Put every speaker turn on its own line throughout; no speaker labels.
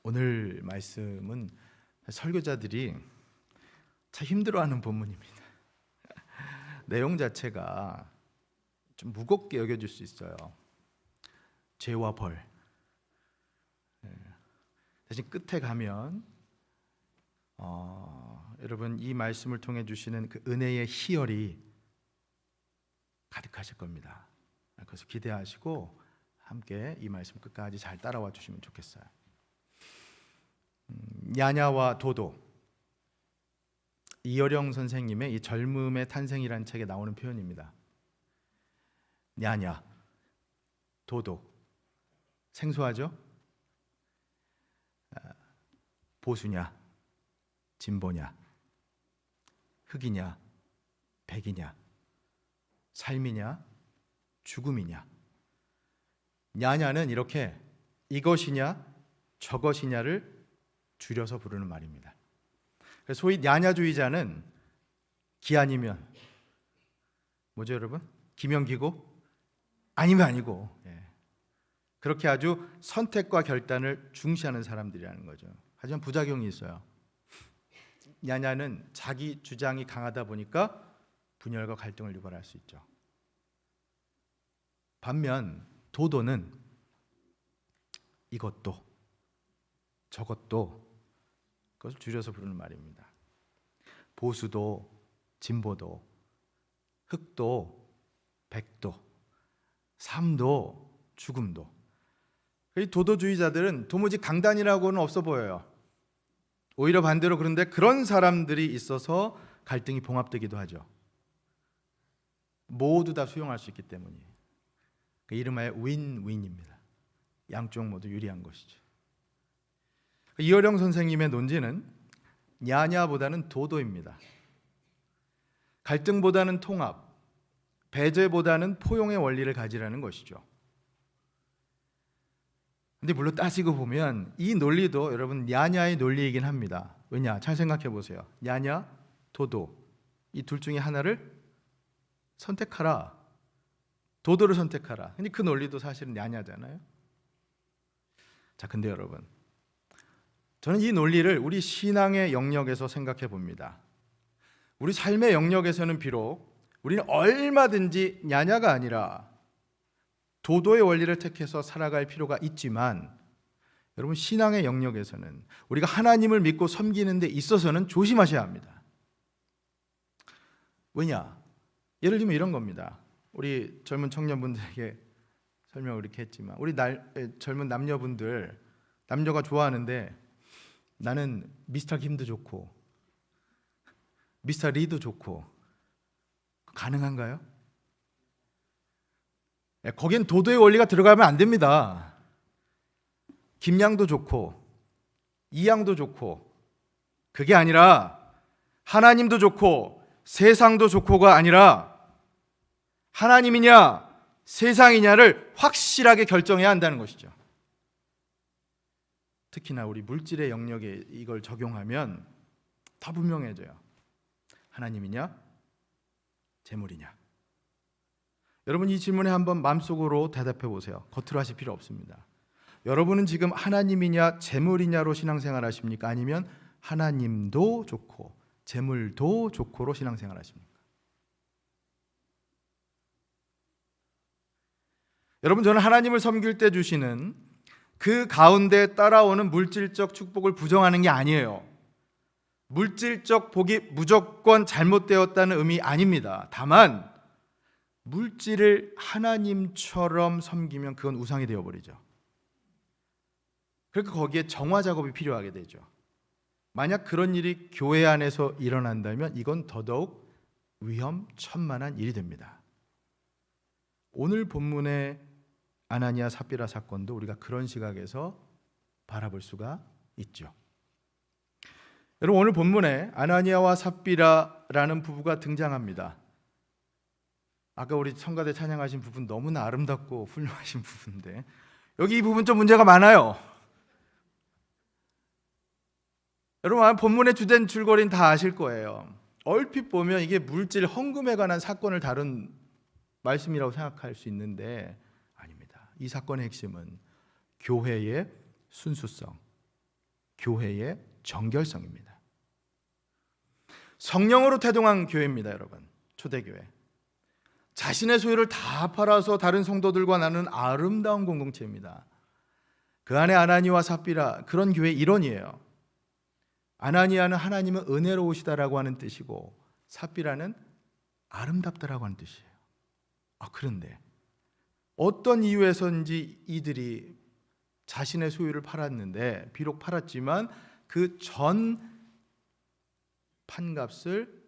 오늘 말씀은 설교자들이 참 힘들어하는 본문입니다. 내용 자체가 좀 무겁게 여겨질 수 있어요. 죄와 벌. 대신 끝에 가면 여러분 이 말씀을 통해 주시는 그 은혜의 희열이 가득하실 겁니다. 그래서 기대하시고 함께 이 말씀 끝까지 잘 따라와 주시면 좋겠어요. 야냐와 도도, 이어령 선생님의 이 젊음의 탄생이라는 책에 나오는 표현입니다. 야냐, 도도, 생소하죠? 보수냐, 진보냐, 흑이냐, 백이냐, 삶이냐, 죽음이냐. 야냐는 이렇게 이것이냐 저것이냐를 줄여서 부르는 말입니다. 소위 야냐주의자는 기 아니면 뭐죠 여러분? 기면 기고 아니면 아니고, 그렇게 아주 선택과 결단을 중시하는 사람들이라는 거죠. 하지만 부작용이 있어요. 야냐는 자기 주장이 강하다 보니까 분열과 갈등을 유발할 수 있죠. 반면 도도는 이것도 저것도, 그것을 줄여서 부르는 말입니다. 보수도 진보도 흑도 백도 삶도 죽음도. 이 도도주의자들은 도무지 강단이라고는 없어 보여요. 오히려 반대로 그런데 그런 사람들이 있어서 갈등이 봉합되기도 하죠. 모두 다 수용할 수 있기 때문이에요. 그 이름하여 윈윈입니다. 양쪽 모두 유리한 것이죠. 이어령 선생님의 논지는 야냐보다는 도도입니다. 갈등보다는 통합, 배제보다는 포용의 원리를 가지라는 것이죠. 근데 물론 따지고 보면 이 논리도 여러분 야냐의 논리이긴 합니다. 왜냐? 잘 생각해 보세요. 야냐, 도도, 이 둘 중에 하나를 선택하라. 도도를 선택하라. 근데 그 논리도 사실은 야냐잖아요. 자, 근데 여러분, 저는 이 논리를 우리 신앙의 영역에서 생각해 봅니다. 우리 삶의 영역에서는 비록 우리는 얼마든지 야냐가 아니라 도도의 원리를 택해서 살아갈 필요가 있지만, 여러분 신앙의 영역에서는 우리가 하나님을 믿고 섬기는 데 있어서는 조심하셔야 합니다. 왜냐? 예를 들면 이런 겁니다. 우리 젊은 청년분들에게 설명을 이렇게 했지만, 우리 젊은 남녀분들, 남녀가 좋아하는데 나는 미스터 김도 좋고 미스터 리도 좋고, 가능한가요? 거긴 도도의 원리가 들어가면 안 됩니다. 김양도 좋고 이양도 좋고, 그게 아니라 하나님도 좋고 세상도 좋고가 아니라 하나님이냐 세상이냐를 확실하게 결정해야 한다는 것이죠. 특히나 우리 물질의 영역에 이걸 적용하면 더 분명해져요. 하나님이냐 재물이냐. 여러분 이 질문에 한번 마음속으로 대답해 보세요. 겉으로 하실 필요 없습니다. 여러분은 지금 하나님이냐 재물이냐로 신앙생활 하십니까? 아니면 하나님도 좋고 재물도 좋고로 신앙생활 하십니까? 여러분, 저는 하나님을 섬길 때 주시는 그 가운데 따라오는 물질적 축복을 부정하는 게 아니에요. 물질적 복이 무조건 잘못되었다는 의미 아닙니다. 다만 물질을 하나님처럼 섬기면 그건 우상이 되어버리죠. 그러니까 거기에 정화 작업이 필요하게 되죠. 만약 그런 일이 교회 안에서 일어난다면 이건 더더욱 위험천만한 일이 됩니다. 오늘 본문의 아나니아 삽비라 사건도 우리가 그런 시각에서 바라볼 수가 있죠. 여러분 오늘 본문에 아나니아와 삽비라라는 부부가 등장합니다. 아까 우리 성가대 찬양하신 부분 너무나 아름답고 훌륭하신 부분인데 여기 이 부분 좀 문제가 많아요. 여러분 본문의 주된 줄거리는 다 아실 거예요. 얼핏 보면 이게 물질 헌금에 관한 사건을 다룬 말씀이라고 생각할 수 있는데 아닙니다. 이 사건의 핵심은 교회의 순수성, 교회의 정결성입니다. 성령으로 태동한 교회입니다, 여러분. 초대교회. 자신의 소유를 다 팔아서 다른 성도들과 나누는 아름다운 공동체입니다. 그 안에 아나니와 삽비라, 그런 교회의 일원이에요. 아나니아는 하나님은 은혜로우시다라고 하는 뜻이고, 삽비라는 아름답다라고 하는 뜻이에요. 그런데 어떤 이유에서인지 이들이 자신의 소유를 팔았는데, 비록 팔았지만 그 전 판값을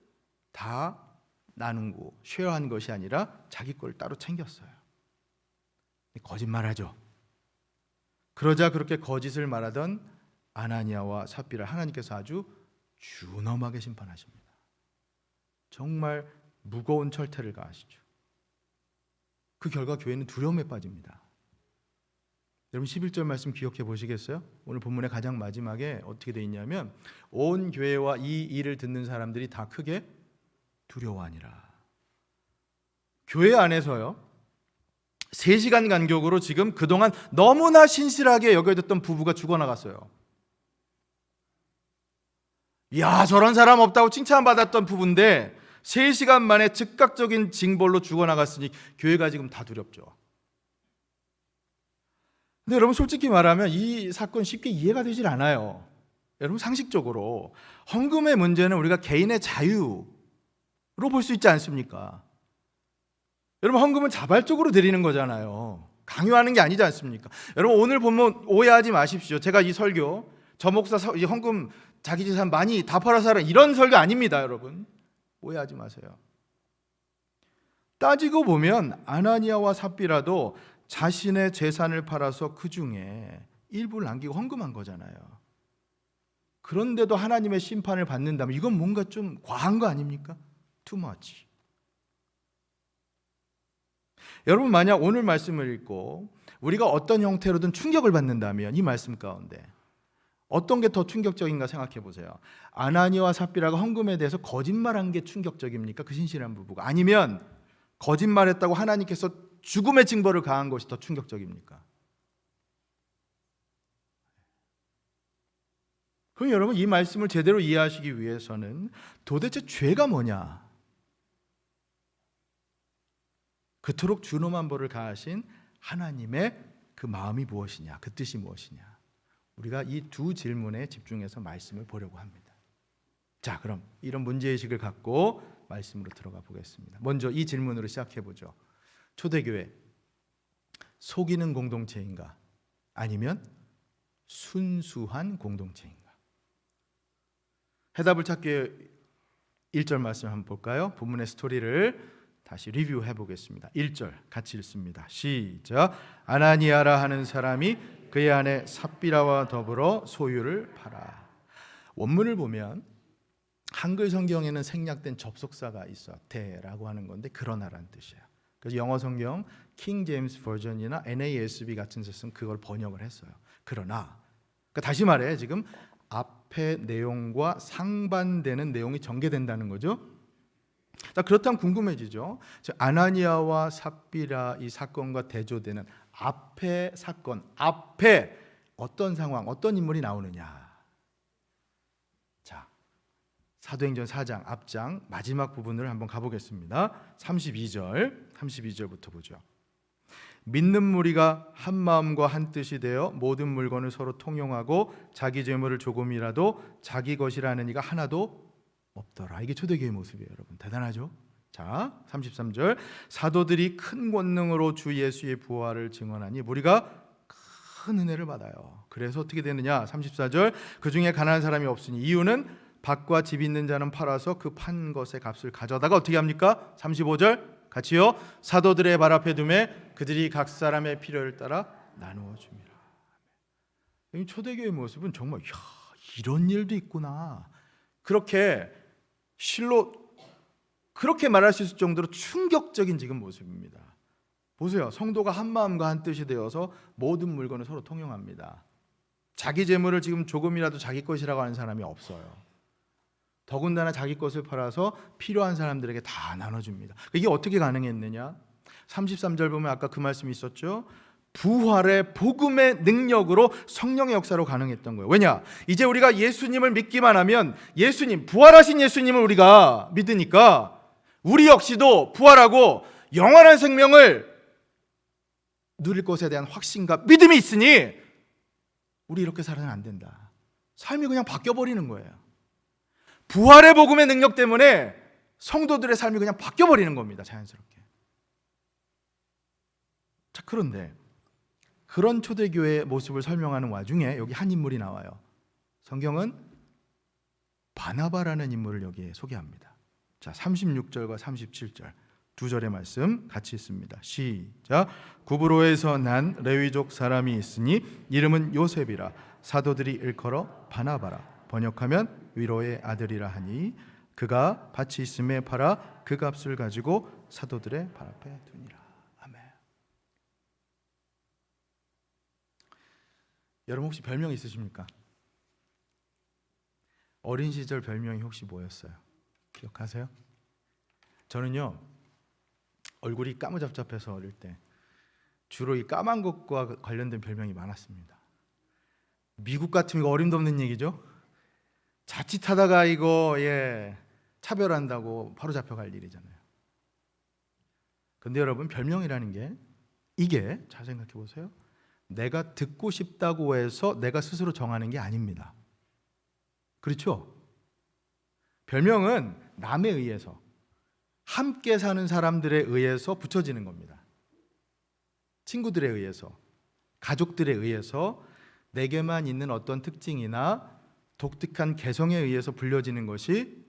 다 나누고 쉐어한 것이 아니라 자기 걸 따로 챙겼어요. 거짓말하죠. 그러자 그렇게 거짓을 말하던 아나니아와 삽비라 하나님께서 아주 준엄하게 심판하십니다. 정말 무거운 철퇴를 가하시죠. 그 결과 교회는 두려움에 빠집니다. 여러분 11절 말씀 기억해 보시겠어요? 오늘 본문의 가장 마지막에 어떻게 되어 있냐면, 온 교회와 이 일을 듣는 사람들이 다 크게 두려워하니라. 교회 안에서요, 3시간 간격으로 지금 그동안 너무나 신실하게 여겨졌던 부부가 죽어나갔어요. 야, 저런 사람 없다고 칭찬받았던 부부인데 3시간 만에 즉각적인 징벌로 죽어나갔으니 교회가 지금 다 두렵죠. 근데 여러분 솔직히 말하면 이 사건 쉽게 이해가 되질 않아요. 여러분 상식적으로 헌금의 문제는 우리가 개인의 자유로 볼 수 있지 않습니까? 여러분 헌금은 자발적으로 드리는 거잖아요. 강요하는 게 아니지 않습니까? 여러분 오늘 보면 오해하지 마십시오. 제가 이 설교, 저 목사 이 헌금 자기 재산 많이 다 팔아서 하라, 이런 설교 아닙니다. 여러분 오해하지 마세요. 따지고 보면 아나니아와 삽비라도 자신의 재산을 팔아서 그 중에 일부를 남기고 헌금한 거잖아요. 그런데도 하나님의 심판을 받는다면 이건 뭔가 좀 과한 거 아닙니까? Too much. 여러분 만약 오늘 말씀을 읽고 우리가 어떤 형태로든 충격을 받는다면 이 말씀 가운데 어떤 게 더 충격적인가 생각해 보세요. 아나니아와 삽비라가 헌금에 대해서 거짓말한 게 충격적입니까? 그 신실한 부부가. 아니면 거짓말했다고 하나님께서 죽음의 징벌을 가한 것이 더 충격적입니까? 그럼 여러분 이 말씀을 제대로 이해하시기 위해서는 도대체 죄가 뭐냐? 그토록 준엄한 벌을 가하신 하나님의 그 마음이 무엇이냐? 그 뜻이 무엇이냐? 우리가 이 두 질문에 집중해서 말씀을 보려고 합니다. 자, 그럼 이런 문제의식을 갖고 말씀으로 들어가 보겠습니다. 먼저 이 질문으로 시작해 보죠. 초대교회, 속이는 공동체인가? 아니면 순수한 공동체인가? 해답을 찾기 위해 1절 말씀 한번 볼까요? 본문의 스토리를 다시 리뷰해 보겠습니다. 1절 같이 읽습니다. 시작. 아나니아라 하는 사람이 그의 아내 삽비라와 더불어 소유를 팔아. 원문을 보면 한글 성경에는 생략된 접속사가 있어 대라고 하는 건데 그러나라는 뜻이에요. 그래서 영어 성경 킹 제임스 버전이나 NASB 같은 것은 그걸 번역을 했어요. 그러나 그러니까 다시 말해 지금 앞의 내용과 상반되는 내용이 전개된다는 거죠. 자, 그렇다면 궁금해지죠. 아나니아와 삽비라 이 사건과 대조되는 앞의 사건, 앞에 어떤 상황, 어떤 인물이 나오느냐. 자, 사도행전 4장 앞장 마지막 부분을 한번 가보겠습니다. 32절부터 보죠. 믿는 무리가 한 마음과 한 뜻이 되어 모든 물건을 서로 통용하고 자기 재물을 조금이라도 자기 것이라는 이가 하나도 없더라. 이게 초대교회의 모습이에요, 여러분. 대단하죠? 자, 33절. 사도들이 큰 권능으로 주 예수의 부활을 증언하니 무리가 큰 은혜를 받아요. 그래서 어떻게 되느냐? 34절. 그 중에 가난한 사람이 없으니 이유는 밭과 집 있는 자는 팔아서 그 판 것의 값을 가져다가 어떻게 합니까? 35절 같이요. 사도들의 발 앞에 두매 그들이 각 사람의 필요를 따라 나누어 줍니다. 이 초대교회의 모습은 정말 이런 일도 있구나. 그렇게 실로 그렇게 말할 수 있을 정도로 충격적인 지금 모습입니다. 보세요. 성도가 한 마음과 한 뜻이 되어서 모든 물건을 서로 통용합니다. 자기 재물을 지금 조금이라도 자기 것이라고 하는 사람이 없어요. 더군다나 자기 것을 팔아서 필요한 사람들에게 다 나눠줍니다. 이게 어떻게 가능했느냐? 33절 보면 아까 그 말씀이 있었죠. 부활의 복음의 능력으로 성령의 역사로 가능했던 거예요. 왜냐? 이제 우리가 예수님을 믿기만 하면 예수님, 부활하신 예수님을 우리가 믿으니까 우리 역시도 부활하고 영원한 생명을 누릴 것에 대한 확신과 믿음이 있으니 우리 이렇게 살아는 안 된다. 삶이 그냥 바뀌어버리는 거예요. 부활의 복음의 능력 때문에 성도들의 삶이 그냥 바뀌어버리는 겁니다. 자연스럽게. 자, 그런데 그런 초대교회의 모습을 설명하는 와중에 여기 한 인물이 나와요. 성경은 바나바라는 인물을 여기에 소개합니다. 자, 36절과 37절 두 절의 말씀 같이 읽습니다. 시작. 구브로에서 난 레위족 사람이 있으니 이름은 요셉이라 사도들이 일컬어 바나바라 번역하면 위로의 아들이라 하니 그가 밭이 있음에 팔아 그 값을 가지고 사도들의 발 앞에 두니라. 아멘. 여러분 혹시 별명 있으십니까? 어린 시절 별명이 혹시 뭐였어요? 기억하세요? 저는요 얼굴이 까무잡잡해서 어릴 때 주로 이 까만 것과 관련된 별명이 많았습니다. 미국 같으면 이거 어림도 없는 얘기죠. 자칫하다가 이거 차별한다고 바로 잡혀갈 일이잖아요. 근데 여러분 별명이라는 게 이게 잘 생각해 보세요. 내가 듣고 싶다고 해서 내가 스스로 정하는 게 아닙니다. 그렇죠? 별명은 남에 의해서 함께 사는 사람들에 의해서 붙여지는 겁니다. 친구들에 의해서, 가족들에 의해서 내게만 있는 어떤 특징이나 독특한 개성에 의해서 불려지는 것이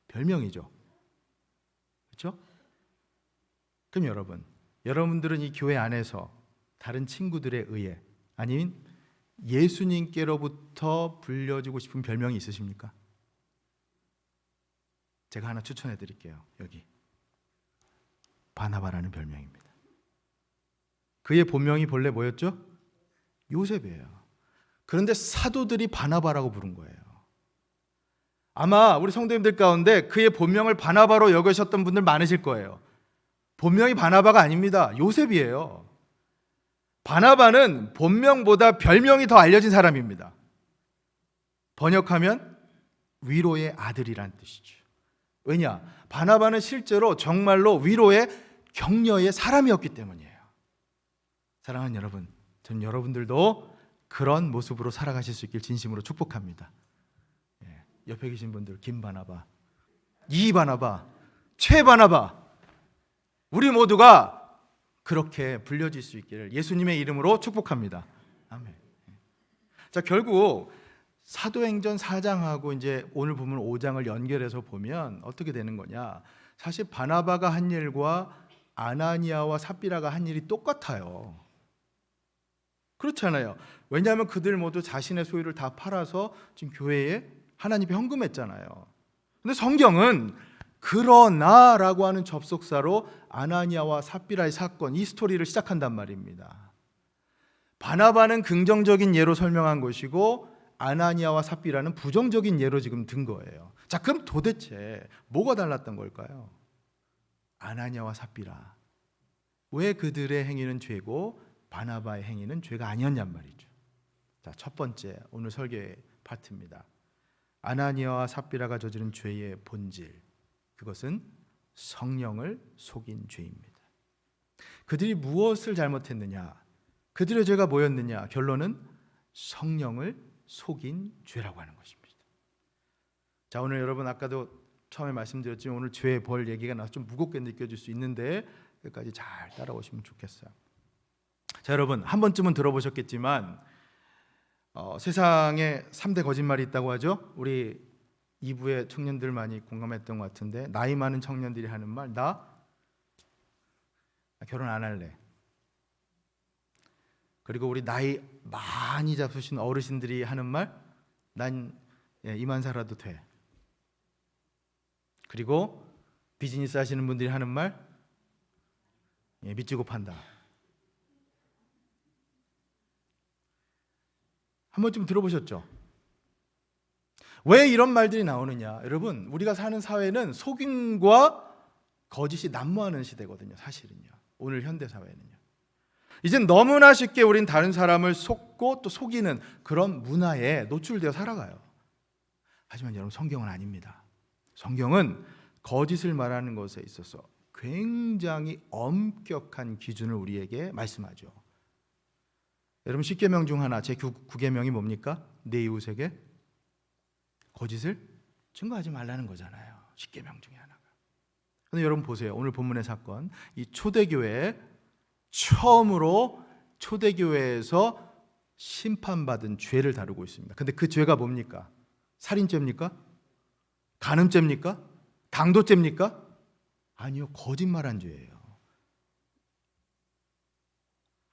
별명이죠. 그렇죠? 그럼 여러분들은 이 교회 안에서 다른 친구들에 의해 아닌 예수님께로부터 불려지고 싶은 별명이 있으십니까? 제가 하나 추천해 드릴게요. 여기 바나바라는 별명입니다. 그의 본명이 본래 뭐였죠? 요셉이에요. 그런데 사도들이 바나바라고 부른 거예요. 아마 우리 성도님들 가운데 그의 본명을 바나바로 여기셨던 분들 많으실 거예요. 본명이 바나바가 아닙니다. 요셉이에요. 바나바는 본명보다 별명이 더 알려진 사람입니다. 번역하면 위로의 아들이란 뜻이죠. 왜냐? 바나바는 실제로 정말로 위로의 격려의 사람이었기 때문이에요. 사랑하는 여러분, 전 여러분들도 그런 모습으로 살아가실 수 있길 진심으로 축복합니다. 옆에 계신 분들 김바나바, 이바나바, 최바나바 우리 모두가 그렇게 불려질 수 있기를 예수님의 이름으로 축복합니다. 아멘. 자, 결국 사도행전 4장하고 이제 오늘 보면 5장을 연결해서 보면 어떻게 되는 거냐? 사실 바나바가 한 일과 아나니아와 삽비라가 한 일이 똑같아요. 그렇잖아요. 왜냐하면 그들 모두 자신의 소유를 다 팔아서 지금 교회에 하나님이 헌금했잖아요. 근데 성경은 그러나라고 하는 접속사로 아나니아와 삽비라의 사건, 이 스토리를 시작한단 말입니다. 바나바는 긍정적인 예로 설명한 것이고 아나니아와 삽비라는 부정적인 예로 지금 든 거예요. 자, 그럼 도대체 뭐가 달랐던 걸까요? 아나니아와 삽비라, 왜 그들의 행위는 죄고 바나바의 행위는 죄가 아니었냔 말이죠. 자, 첫 번째 오늘 설교의 파트입니다. 아나니아와 삽비라가 저지른 죄의 본질, 그것은 성령을 속인 죄입니다. 그들이 무엇을 잘못했느냐? 그들의 죄가 뭐였느냐? 결론은 성령을 속인 죄라고 하는 것입니다. 자, 오늘 여러분 아까도 처음에 말씀드렸지만 오늘 죄의 벌 얘기가 나서 좀 무겁게 느껴질 수 있는데 여기까지 잘 따라오시면 좋겠어요. 자, 여러분 한 번쯤은 들어보셨겠지만 세상에 3대 거짓말이 있다고 하죠. 우리 2부의 청년들 많이 공감했던 것 같은데, 나이 많은 청년들이 하는 말, 나 결혼 안 할래. 그리고 우리 나이 많이 잡수신 어르신들이 하는 말, 난 이만 살아도 돼. 그리고 비즈니스 하시는 분들이 하는 말, 믿지고 판다. 한 번쯤 들어보셨죠? 왜 이런 말들이 나오느냐? 여러분, 우리가 사는 사회는 속임과 거짓이 난무하는 시대거든요. 사실은요. 오늘 현대 사회는요. 이젠 너무나 쉽게 우린 다른 사람을 속고 또 속이는 그런 문화에 노출되어 살아가요. 하지만 여러분, 성경은 아닙니다. 성경은 거짓을 말하는 것에 있어서 굉장히 엄격한 기준을 우리에게 말씀하죠. 여러분, 10계명 중 하나, 제 9계명이 뭡니까? 내 이웃에게 거짓을 증거하지 말라는 거잖아요. 10계명 중에 하나가. 근데 여러분 보세요. 오늘 본문의 사건, 이 초대교회 처음으로 초대교회에서 심판받은 죄를 다루고 있습니다. 근데 그 죄가 뭡니까? 살인죄입니까? 간음죄입니까? 강도죄입니까? 아니요, 거짓말한 죄예요.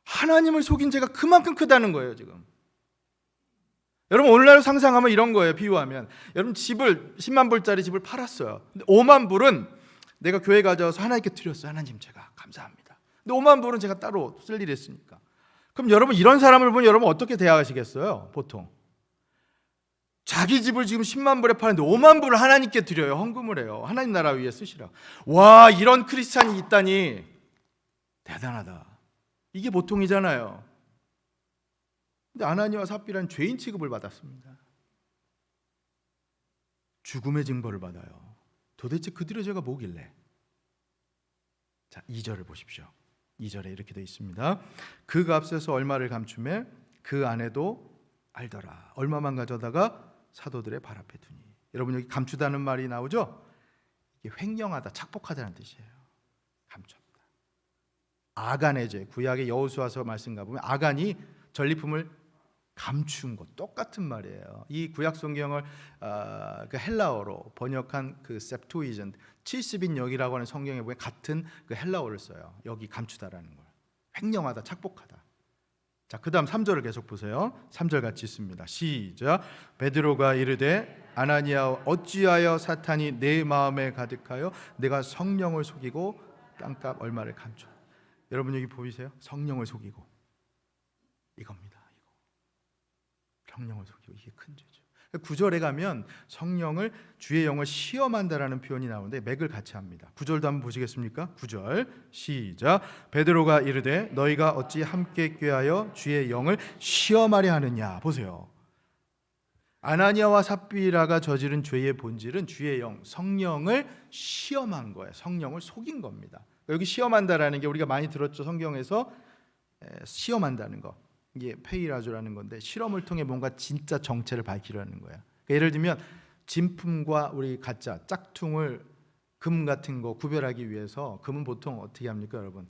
하나님을 속인 죄가 그만큼 크다는 거예요, 지금. 여러분, 오늘날 상상하면 이런 거예요. 비유하면, 여러분, 집을 10만 불짜리 집을 팔았어요. 근데 5만 불은 내가 교회 가져와서 하나님께 드렸어요. 하나님, 제가 감사합니다. 근데 5만 불은 제가 따로 쓸 일이 있으니까. 그럼 여러분, 이런 사람을 보면 여러분 어떻게 대하시겠어요? 보통 자기 집을 지금 10만 불에 파는데 5만 불을 하나님께 드려요. 헌금을 해요. 하나님 나라 위에 쓰시라. 와, 이런 크리스찬이 있다니 대단하다. 이게 보통이잖아요. 근데 아나니와 삽비라는 죄인 취급을 받았습니다. 죽음의 징벌을 받아요. 도대체 그들의 죄가 뭐길래? 자, 2절을 보십시오. 2절에 이렇게 되어 있습니다. 그 값에서 얼마를 감추매 그 아내도 알더라. 얼마만 가져다가 사도들의 발 앞에 두니. 여러분, 여기 감추다는 말이 나오죠? 이게 횡령하다, 착복하다는 뜻이에요. 감췄다. 아간의 죄, 구약의 여호수아서 말씀 가보면 아간이 전리품을 감춘 것, 똑같은 말이에요. 이 구약 성경을 그 헬라어로 번역한 그 septuagint 70인역이라고 하는 성경에 보면 같은 그 헬라어를 써요. 여기 감추다라는 걸. 횡령하다, 착복하다. 자, 그다음 3절을 계속 보세요. 3절 같이 있습니다. 시작. 베드로가 이르되 아나니아, 어찌하여 사탄이 내 마음에 가득하여 내가 성령을 속이고 땅값 얼마를 감춰. 여러분, 여기 보이세요? 성령을 속이고 이겁니다. 성령을 속이고, 이게 큰 죄죠. 9절에 가면 성령을, 주의 영을 시험한다라는 표현이 나오는데 맥을 같이 합니다. 9절도 한번 보시겠습니까? 9절 시작. 베드로가 이르되 너희가 어찌 함께 꾀하여 주의 영을 시험하려 하느냐. 보세요. 아나니아와 삽비라가 저지른 죄의 본질은 주의 영, 성령을 시험한 거예요. 성령을 속인 겁니다. 여기 시험한다라는 게 우리가 많이 들었죠. 성경에서 시험한다는 거, 이게 페이라조라는 건데, 실험을 통해 뭔가 진짜 정체를 밝히려는 거예요. 그러니까 예를 들면 진품과 우리 가짜, 짝퉁을, 금 같은 거 구별하기 위해서, 금은 보통 어떻게 합니까, 여러분?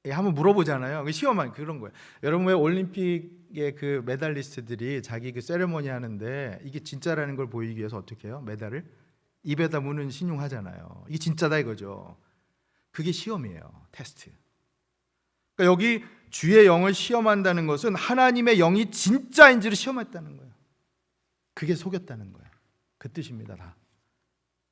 한번 물어보잖아요. 시험한 그런 거예요. 여러분, 왜 올림픽의 그 메달리스트들이 자기 그 세레모니 하는데 이게 진짜라는 걸 보이기 위해서 어떻게 해요? 메달을 입에다 무는 신용하잖아요. 이게 진짜다 이거죠. 그게 시험이에요. 테스트. 그러니까 여기 주의 영을 시험한다는 것은 하나님의 영이 진짜인지를 시험했다는 거예요. 그게 속였다는 거예요. 그 뜻입니다, 다.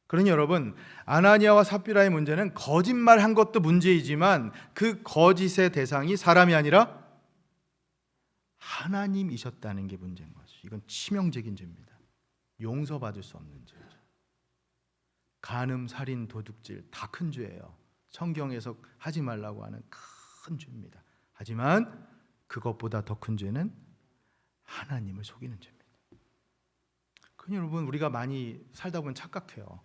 그러니 여러분, 아나니아와 삽비라의 문제는 거짓말한 것도 문제이지만 그 거짓의 대상이 사람이 아니라 하나님이셨다는 게 문제인 거죠. 이건 치명적인 죄입니다. 용서받을 수 없는 죄죠. 간음, 살인, 도둑질 다 큰 죄예요. 성경에서 하지 말라고 하는 큰 죄입니다. 하지만 그것보다 더 큰 죄는 하나님을 속이는 죄입니다. 그러니 여러분, 우리가 많이 살다 보면 착각해요.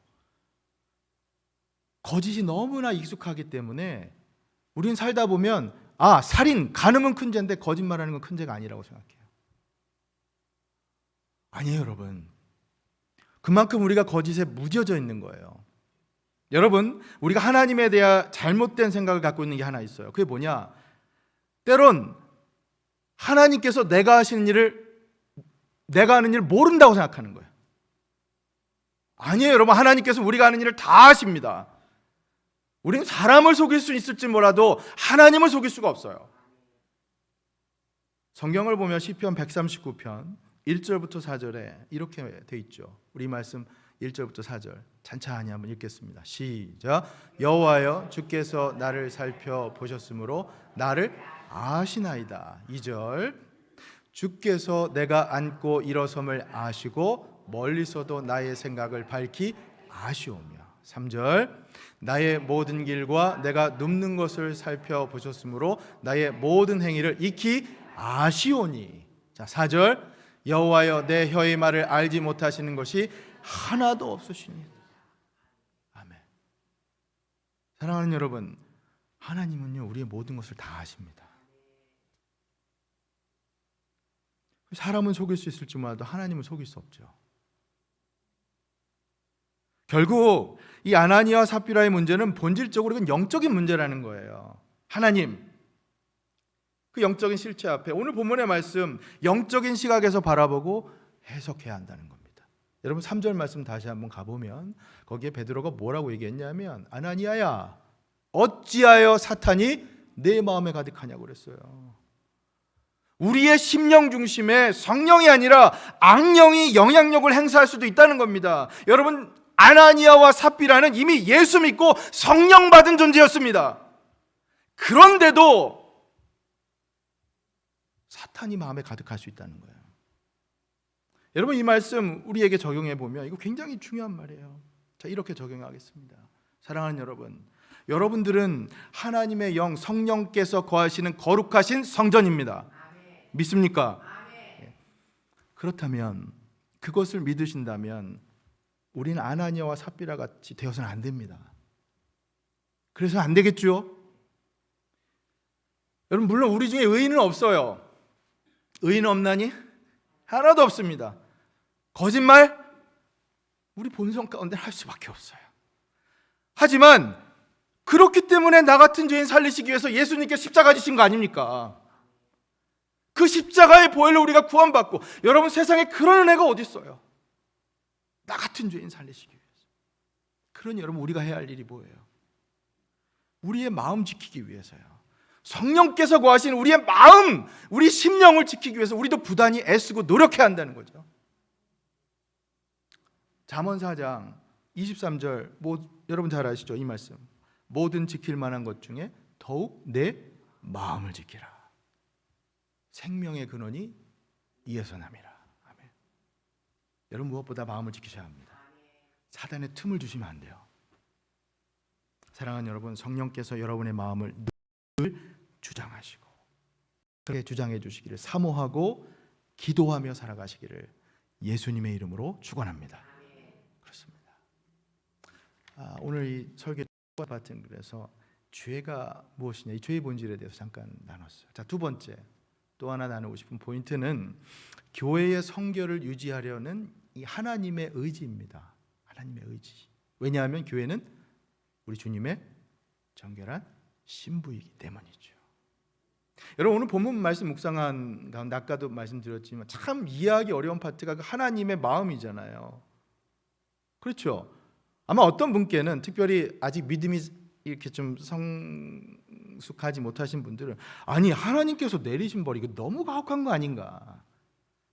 거짓이 너무나 익숙하기 때문에 우리는 살다 보면 살인, 간음은 큰 죄인데 거짓말하는 건 큰 죄가 아니라고 생각해요. 아니에요, 여러분. 그만큼 우리가 거짓에 무뎌져 있는 거예요. 여러분, 우리가 하나님에 대한 잘못된 생각을 갖고 있는 게 하나 있어요. 그게 뭐냐? 때론 하나님께서 내가 하시는 일을, 내가 하는 일을 모른다고 생각하는 거예요. 아니에요, 여러분. 하나님께서 우리가 하는 일을 다 아십니다. 우리는 사람을 속일 수 있을지 몰라도 하나님을 속일 수가 없어요. 성경을 보면 시편 139편 1절부터 4절에 이렇게 돼 있죠. 우리 말씀 1절부터 4절 찬찬히 한번 읽겠습니다. 시작. 여호와여, 주께서 나를 살펴보셨으므로 나를 아시나이다. 2절. 주께서 내가 앉고 일어섬을 아시고 멀리서도 나의 생각을 밝히 아시오며. 3절. 나의 모든 길과 내가 눕는 것을 살펴보셨으므로 나의 모든 행위를 익히 아시오니. 자, 4절. 여호와여 내 혀의 말을 알지 못하시는 것이 하나도 없으시니. 아멘. 사랑하는 여러분, 하나님은요 우리의 모든 것을 다 아십니다. 사람은 속일 수 있을지 몰라도 하나님은 속일 수 없죠. 결국 이 아나니아와 삽비라의 문제는 본질적으로 이건 영적인 문제라는 거예요. 하나님, 그 영적인 실체 앞에 오늘 본문의 말씀 영적인 시각에서 바라보고 해석해야 한다는 겁니다. 여러분 3절 말씀 다시 한번 가보면 거기에 베드로가 뭐라고 얘기했냐면 아나니아야 어찌하여 사탄이 내 마음에 가득하냐고 그랬어요. 우리의 심령 중심에 성령이 아니라 악령이 영향력을 행사할 수도 있다는 겁니다. 여러분 아나니아와 삽비라는 이미 예수 믿고 성령 받은 존재였습니다. 그런데도 사탄이 마음에 가득할 수 있다는 거예요. 여러분 이 말씀 우리에게 적용해 보면 이거 굉장히 중요한 말이에요. 자, 이렇게 적용하겠습니다. 사랑하는 여러분, 여러분들은 하나님의 영 성령께서 거하시는 거룩하신 성전입니다. 믿습니까? 그렇다면 그것을 믿으신다면 우리는 아나니아와 삽비라 같이 되어서는 안 됩니다. 그래서 안 되겠죠? 여러분 물론 우리 중에 의인은 없어요. 의인 없나니? 하나도 없습니다. 거짓말? 우리 본성 가운데 할 수밖에 없어요. 하지만 그렇기 때문에 나 같은 죄인 살리시기 위해서 예수님께 십자가 지신 거 아닙니까? 그 십자가의 보혈로 우리가 구원받고, 여러분 세상에 그런 은혜가 어디 있어요? 나 같은 죄인 살리시기 위해서. 그러니 여러분 우리가 해야 할 일이 뭐예요? 우리의 마음 지키기 위해서요. 성령께서 거하신 우리의 마음, 우리 심령을 지키기 위해서 우리도 부단히 애쓰고 노력해야 한다는 거죠. 잠언 4장 23절 여러분 잘 아시죠? 이 말씀. 모든 지킬 만한 것 중에 더욱 내 마음을 지키라. 생명의 근원이 이에서 남이라. 아멘. 여러분 무엇보다 마음을 지키셔야 합니다. 사단의 틈을 주시면 안 돼요. 사랑하는 여러분, 성령께서 여러분의 마음을 늘 주장하시고 그렇게 주장해 주시기를 사모하고 기도하며 살아가시기를 예수님의 이름으로 축원합니다. 그렇습니다. 오늘 이 설교 같은 그래서 죄가 무엇이냐, 이 죄의 본질에 대해서 잠깐 나눴어요. 자, 두 번째 또 하나 나누고 싶은 포인트는 교회의 성결을 유지하려는 이 하나님의 의지입니다. 하나님의 의지. 왜냐하면 교회는 우리 주님의 정결한 신부이기 때문이죠. 여러분 오늘 본문 말씀 묵상한 가운데 아까도 말씀드렸지만 참 이해하기 어려운 파트가 그 하나님의 마음이잖아요. 그렇죠? 아마 어떤 분께는 특별히 아직 믿음이 이렇게 좀 성숙하지 못하신 분들은 아니 하나님께서 내리신 벌 이거 너무 가혹한 거 아닌가,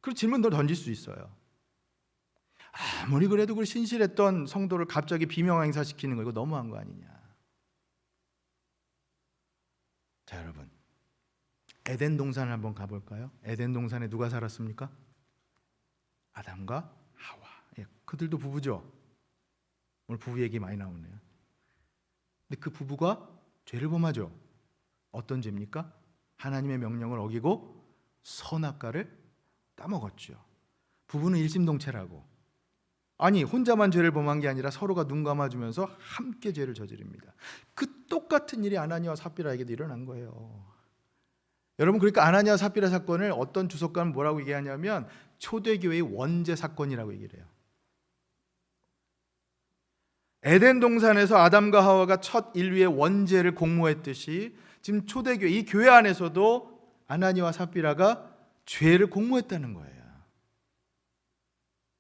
그런 질문도 던질 수 있어요. 아무리 그래도 그 신실했던 성도를 갑자기 비명 행사시키는 거 이거 너무한 거 아니냐. 자 여러분, 에덴 동산을 한번 가볼까요? 에덴 동산에 누가 살았습니까? 아담과 하와. 그들도 부부죠. 오늘 부부 얘기 많이 나오네요. 근데 그 부부가 죄를 범하죠. 어떤 죄입니까? 하나님의 명령을 어기고 선악과를 따먹었죠. 부부는 일심동체라고. 아니 혼자만 죄를 범한 게 아니라 서로가 눈 감아주면서 함께 죄를 저지릅니다. 그 똑같은 일이 아나니아와 삽비라에게도 일어난 거예요. 여러분 그러니까 아나니아와 삽비라 사건을 어떤 주석가는 뭐라고 얘기하냐면 초대교회의 원죄 사건이라고 얘기를 해요. 에덴 동산에서 아담과 하와가 첫 인류의 원죄를 공모했듯이 지금 초대교회 이 교회 안에서도 아나니아와 삽비라가 죄를 공모했다는 거예요.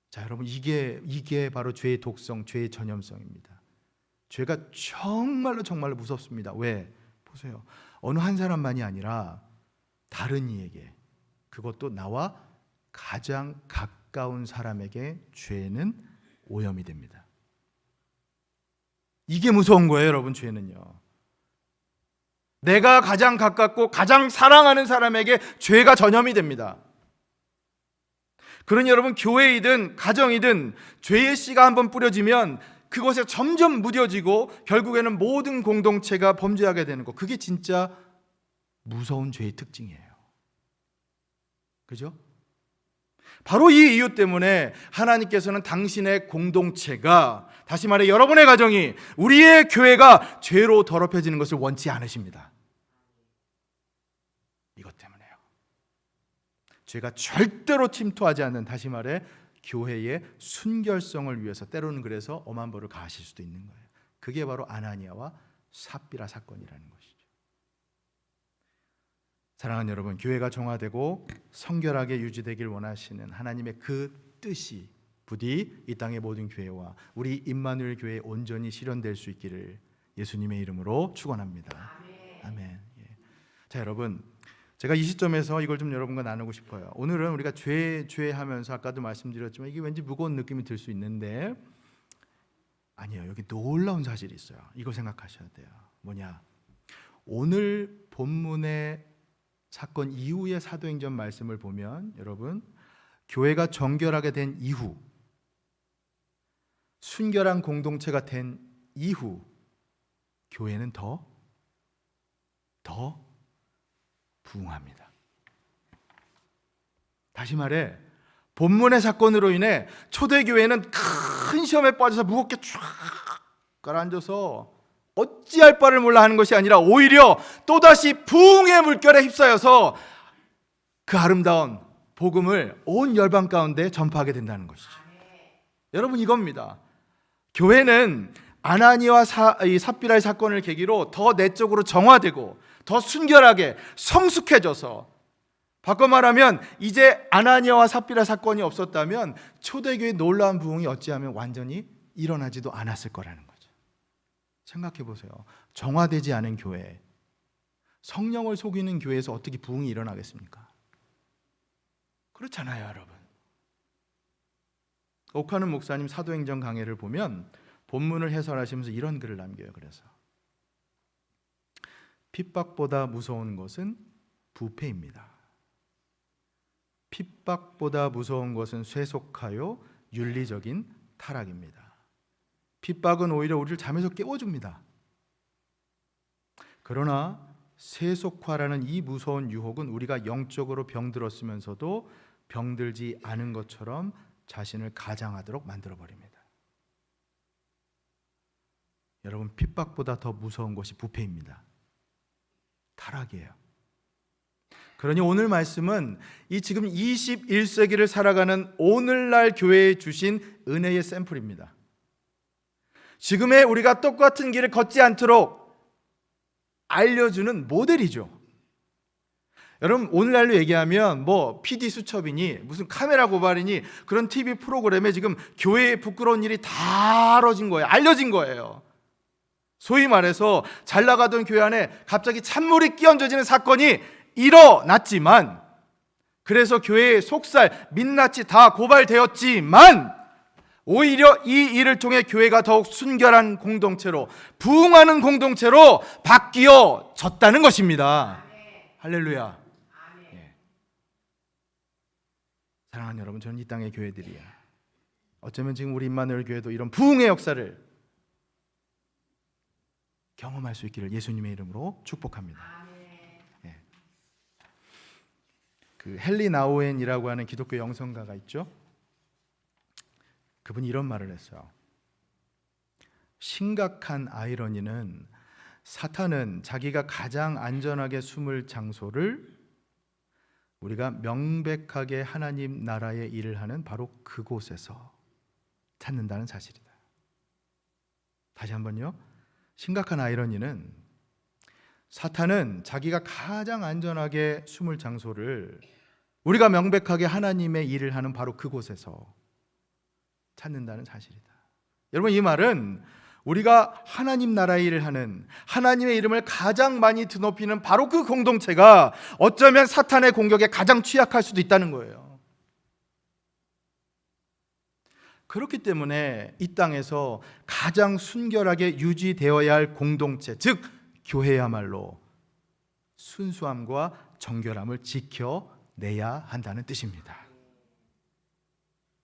자 여러분 이게 바로 죄의 독성, 죄의 전염성입니다. 죄가 정말로 무섭습니다. 왜? 보세요. 어느 한 사람만이 아니라 다른 이에게, 그것도 나와 가장 가까운 사람에게 죄는 오염이 됩니다. 이게 무서운 거예요, 여러분. 죄는요. 내가 가장 가깝고 가장 사랑하는 사람에게 죄가 전염이 됩니다. 그러니 여러분 교회이든 가정이든 죄의 씨가 한번 뿌려지면 그곳에 점점 무뎌지고 결국에는 모든 공동체가 범죄하게 되는 것, 그게 진짜 무서운 죄의 특징이에요. 그죠? 바로 이 이유 때문에 하나님께서는 당신의 공동체가, 다시 말해 여러분의 가정이, 우리의 교회가 죄로 더럽혀지는 것을 원치 않으십니다. 이것 때문에요. 죄가 절대로 침투하지 않는, 다시 말해 교회의 순결성을 위해서 때로는 그래서 엄한 벌을 가하실 수도 있는 거예요. 그게 바로 아나니아와 삽비라 사건이라는 것이죠. 사랑하는 여러분, 교회가 정화되고 성결하게 유지되길 원하시는 하나님의 그 뜻이 부디 이 땅의 모든 교회와 우리 임마누엘 교회에 온전히 실현될 수 있기를 예수님의 이름으로 축원합니다. 아멘. 예. 자, 여러분, 제가 이 시점에서 이걸 좀 여러분과 나누고 싶어요. 오늘은 우리가 죄 하면서 아까도 말씀드렸지만 이게 왠지 무거운 느낌이 들 수 있는데, 아니에요. 여기 놀라운 사실이 있어요. 이걸 생각하셔야 돼요. 뭐냐? 오늘 본문의 사건 이후의 사도행전 말씀을 보면 여러분, 교회가 정결하게 된 이후, 순결한 공동체가 된 이후 교회는 더 부흥합니다. 다시 말해 본문의 사건으로 인해 초대교회는 큰 시험에 빠져서 무겁게 쫙 가라앉아서 어찌할 바를 몰라 하는 것이 아니라 오히려 또다시 부흥의 물결에 휩싸여서 그 아름다운 복음을 온 열방 가운데 전파하게 된다는 것이죠. 여러분, 이겁니다. 교회는 아나니아와 삽비라의 사건을 계기로 더 내적으로 정화되고 더 순결하게 성숙해져서, 바꿔 말하면 이제 아나니아와 삽비라 사건이 없었다면 초대교회의 놀라운 부흥이 어찌하면 완전히 일어나지도 않았을 거라는 거죠. 생각해 보세요. 정화되지 않은 교회, 성령을 속이는 교회에서 어떻게 부흥이 일어나겠습니까? 그렇잖아요, 여러분. 옥하는 목사님 사도행전 강해를 보면 본문을 해설하시면서 이런 글을 남겨요. 그래서 핍박보다 무서운 것은 부패입니다. 핍박보다 무서운 것은 쇠속하여 윤리적인 타락입니다. 핍박은 오히려 우리를 잠에서 깨워줍니다. 그러나 세속화라는 이 무서운 유혹은 우리가 영적으로 병들었으면서도 병들지 않은 것처럼 자신을 가장하도록 만들어버립니다. 여러분, 핍박보다 더 무서운 것이 부패입니다. 타락이에요. 그러니 오늘 말씀은 이 지금 21세기를 살아가는 오늘날 교회에 주신 은혜의 샘플입니다. 지금의 우리가 똑같은 길을 걷지 않도록 알려주는 모델이죠. 여러분, 오늘날로 얘기하면 뭐 PD 수첩이니 무슨 카메라 고발이니 그런 TV 프로그램에 지금 교회에 부끄러운 일이 다 알려진 거예요. 알려진 거예요. 소위 말해서 잘 나가던 교회 안에 갑자기 찬물이 끼얹어지는 사건이 일어났지만, 그래서 교회의 속살, 민낯이 다 고발되었지만 오히려 이 일을 통해 교회가 더욱 순결한 공동체로, 부흥하는 공동체로 바뀌어졌다는 것입니다. 할렐루야. 예. 사랑하는 여러분, 저는 이 땅의 교회들이야, 어쩌면 지금 우리 임마누엘 교회도 이런 부흥의 역사를 경험할 수 있기를 예수님의 이름으로 축복합니다. 예. 그 헨리 나우엔이라고 하는 기독교 영성가가 있죠. 그분이 이런 말을 했어요. 심각한 아이러니는 사탄은 자기가 가장 안전하게 숨을 장소를 우리가 명백하게 하나님 나라의 일을 하는 바로 그곳에서 찾는다는 사실이다. 다시 한번요. 심각한 아이러니는 사탄은 자기가 가장 안전하게 숨을 장소를 우리가 명백하게 하나님의 일을 하는 바로 그곳에서 찾는다는 사실이다. 여러분, 이 말은 우리가 하나님 나라의 일을 하는, 하나님의 이름을 가장 많이 드높이는 바로 그 공동체가 어쩌면 사탄의 공격에 가장 취약할 수도 있다는 거예요. 그렇기 때문에 이 땅에서 가장 순결하게 유지되어야 할 공동체, 즉 교회야말로 순수함과 정결함을 지켜내야 한다는 뜻입니다.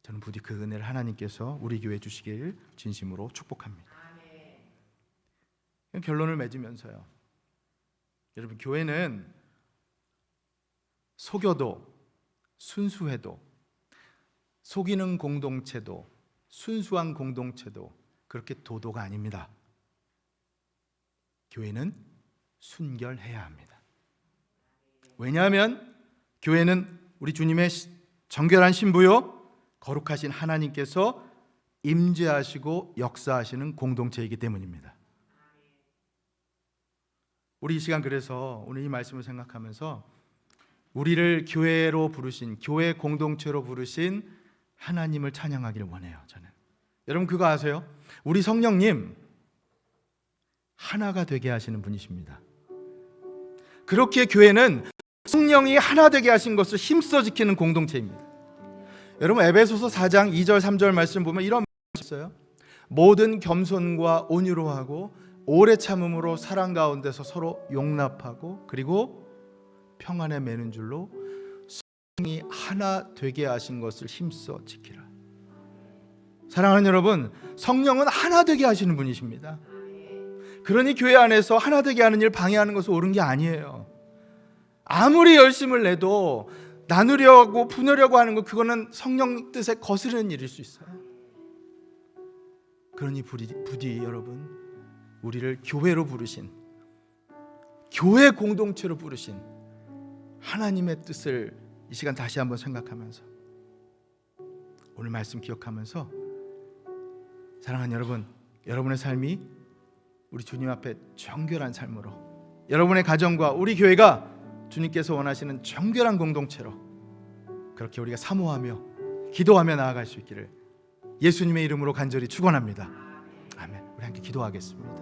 저는 부디 그 은혜를 하나님께서 우리 교회에 주시길 진심으로 축복합니다. 결론을 맺으면서요, 여러분, 교회는 속여도 순수해도, 속이는 공동체도 순수한 공동체도 그렇게 도도가 아닙니다. 교회는 순결해야 합니다. 왜냐하면 교회는 우리 주님의 정결한 신부요, 거룩하신 하나님께서 임재하시고 역사하시는 공동체이기 때문입니다. 우리 이 시간 그래서 오늘 이 말씀을 생각하면서 우리를 교회로 부르신, 교회 공동체로 부르신 하나님을 찬양하기를 원해요. 저는 여러분 그거 아세요? 우리 성령님 하나가 되게 하시는 분이십니다. 그렇게 교회는 성령이 하나 되게 하신 것을 힘써 지키는 공동체입니다. 여러분 에베소서 4장 2절 3절 말씀 보면 이런 말씀이 있어요. 모든 겸손과 온유로 하고 오래 참음으로 사랑 가운데서 서로 용납하고 그리고 평안에 매는 줄로 성령이 하나 되게 하신 것을 힘써 지키라. 사랑하는 여러분, 성령은 하나 되게 하시는 분이십니다. 그러니 교회 안에서 하나 되게 하는 일 방해하는 것은 옳은 게 아니에요. 아무리 열심을 내도 나누려고 분으려고 하는 것, 그거는 성령 뜻에 거스르는 일일 수 있어요. 그러니 부디 여러분, 우리를 교회로 부르신, 교회 공동체로 부르신 하나님의 뜻을 이 시간 다시 한번 생각하면서 오늘 말씀 기억하면서 사랑하는 여러분, 여러분의 삶이 우리 주님 앞에 정결한 삶으로, 여러분의 가정과 우리 교회가 주님께서 원하시는 정결한 공동체로 그렇게 우리가 사모하며 기도하며 나아갈 수 있기를 예수님의 이름으로 간절히 축원합니다. 아멘. 우리 함께 기도하겠습니다.